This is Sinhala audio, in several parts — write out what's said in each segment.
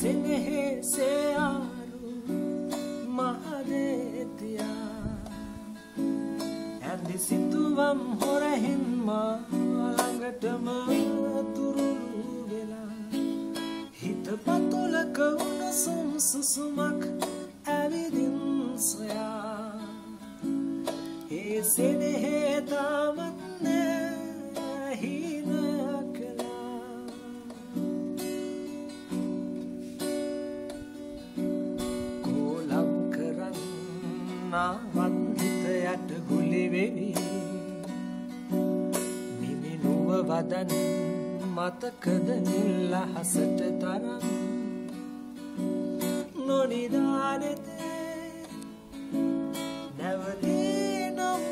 සෙනෙහේ සෙයාරු මහදේතියා ඇඳි සිතුවම් හොරහින් මා ළඟටම තුරුළු වෙලා හිත පතුලක උණුසුම් සුසුමක් ඇවිදින් සොයා ඒ සෙනෙහේ තාමත් නෑ හින කළා කොලම් කරන්නාවත් හිත යට ගුලි වෙවි මිමිනුව වදන් මතකද නිල් අහසට තරම් නොනිදානෙතේ නැවතීනම්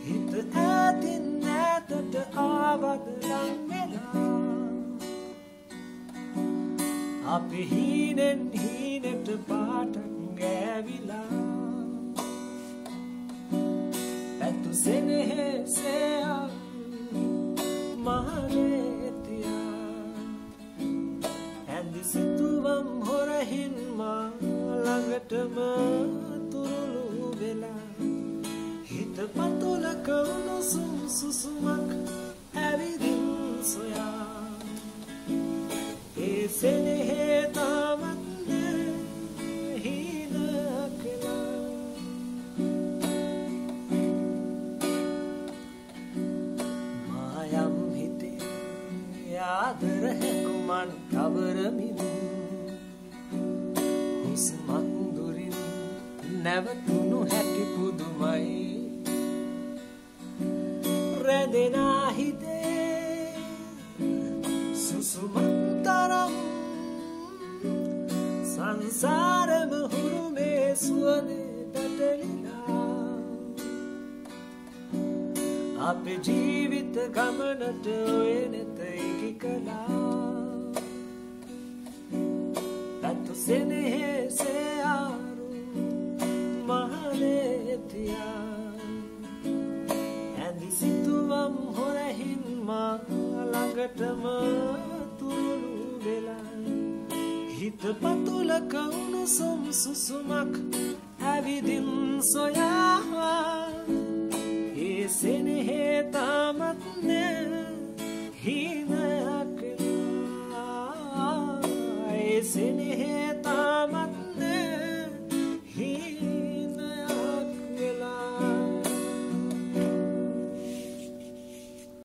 හිත ඇතින් නැතට ආවද ලං වෙලා අපි හීනෙන් හීනෙට පාටක් ගෑවිලා ඇතු සෙනෙහේ සෙයාරු මහදේතියා ඇඳි සිතුවම් හොරහින් මා ළඟටම තුරුළු වෙලා හිත පතුලක උණුසුම් සුසුමක් ඇවිදින් සොයා ඒ සෙනෙහේ තාමත් නෑ හින කළා මායම් හිතේ ආදර හැකුමන් කවරමින් හුස්මක් දුරින් නැවතුණු හැටි පුදුමයි රැඳෙනා හිතේ සුසුමක් තරම් සංසාරම හුරුමේ සුවනේ පැටලිලා අපේ ජීවිත ගමනට ඔය නෙත ඉකි කළා ඇතු සෙනෙහේ සෙයාරු මහදේතියා ඇඳි සිතුවම් හොරහින් මා ළඟටම තුරුළු වෙලා හිත පතුලක උණුසුම් සුසුමක් ඇවිදින් සොයා ඒ සෙනෙහේ